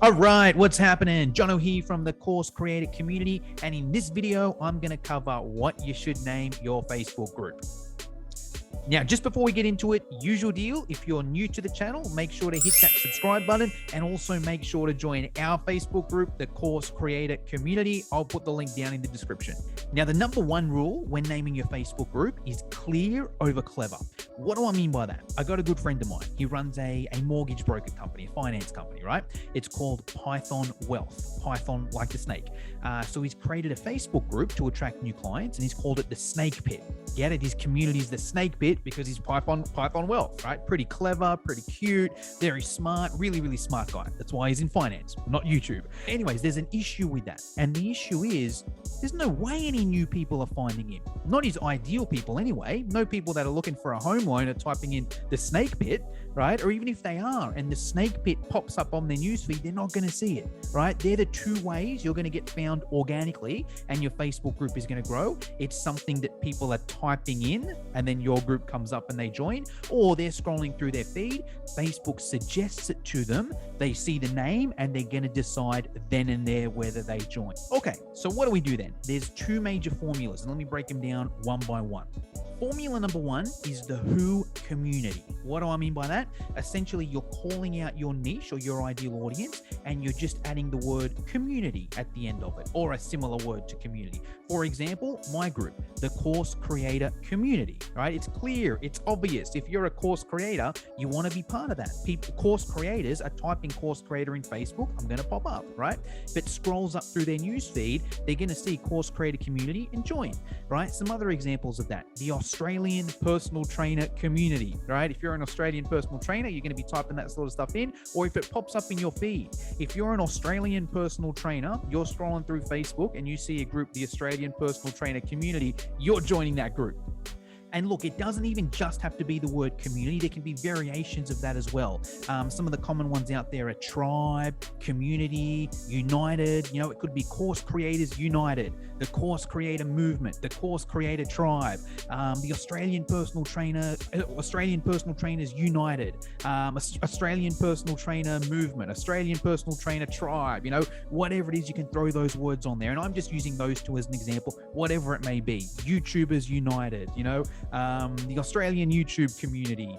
All right, what's happening? Jono here from the Course Creator community, and in this video, I'm going to cover what you should name your Facebook group. Now, just before we get into it, usual deal, if you're new to the channel, make sure to hit that subscribe button and also make sure to join our Facebook group, the Course Creator Community. I'll put the link down in the description. Now, the number one rule when naming your Facebook group is clear over clever. What do I mean by that? I got a good friend of mine. He runs a mortgage broker company, a finance company, right? It's called Python Wealth, Python like the snake. So he's created a Facebook group to attract new clients, and he's called it the Snake Pit. Get it? His community is the Snake Pit because he's Python Wealth, right? Pretty clever, pretty cute, very smart, really smart guy. That's why he's in finance, not YouTube. Anyways, there's an issue with that. And the issue is there's no way any new people are finding him. Not his ideal people anyway. No people that are looking for a home loan are typing in the Snake Pit, right? Or even if they are and the Snake Pit pops up on their newsfeed, they're not going to see it, right? They're the two ways you're going to get found organically and your Facebook group is going to grow. It's something that people are typing in and then your group comes up and they join, or they're scrolling through their feed. Facebook suggests it to them. They see the name and they're going to decide then and there whether they join. Okay, so what do we do then? There's two major formulas, and let me break them down one by one. Formula number one is the who community. What do I mean by that? Essentially, you're calling out your niche or your ideal audience, and you're just adding the word community at the end of it, or a similar word to community. For example, my group, the Course Creator Community, right? It's clear, it's obvious. If you're a course creator, you want to be part of that. Course creators are typing course creator in Facebook, I'm going to pop up, right? If it scrolls up through their newsfeed, they're going to see Course Creator Community and join, right? Some other examples of that. The Australian personal trainer community, right? If you're an Australian personal trainer, you're going to be typing that sort of stuff in, or if it pops up in your feed. If you're an Australian personal trainer, you're scrolling through Facebook and you see a group, the Australian personal trainer community, you're joining that group. And look, it doesn't even just have to be the word community. There can be variations of that as well. Some of the common ones out there are tribe, community, united. You know, it could be Course Creators United, the Course Creator Movement, the Course Creator Tribe, the Australian Personal Trainers United, Australian Personal Trainer Movement, Australian Personal Trainer Tribe. You know, whatever it is, you can throw those words on there. And I'm just using those two as an example, whatever it may be. YouTubers United, you know, the Australian YouTube community,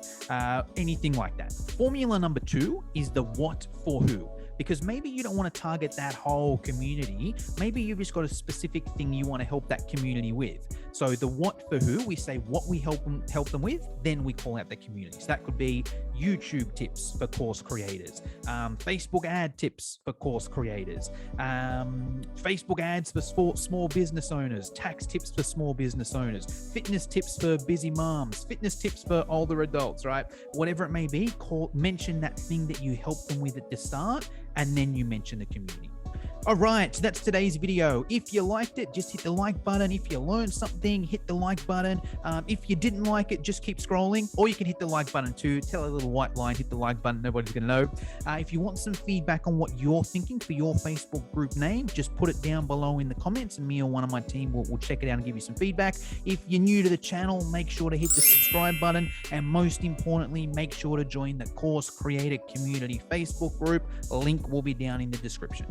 anything like that. Formula number two is the what for who. Because maybe you don't want to target that whole community. Maybe you've just got a specific thing you want to help that community with. So the what for who, we say what we help them with, then we call out the community. So that could be YouTube tips for course creators, Facebook ad tips for course creators, Facebook ads for small business owners, tax tips for small business owners, fitness tips for busy moms, fitness tips for older adults, right? Whatever it may be, mention that thing that you help them with at the start, and then you mention the community. All right, so that's today's video. If you liked it, just hit the like button. If you learned something, hit the like button. If you didn't like it, just keep scrolling, or you can hit the like button too. Tell a little white line, hit the like button. Nobody's going to know. If you want some feedback on what you're thinking for your Facebook group name, just put it down below in the comments, and me or one of my team will check it out and give you some feedback. If you're new to the channel, make sure to hit the subscribe button, and most importantly, make sure to join the Course Creator Community Facebook group. Link will be down in the description.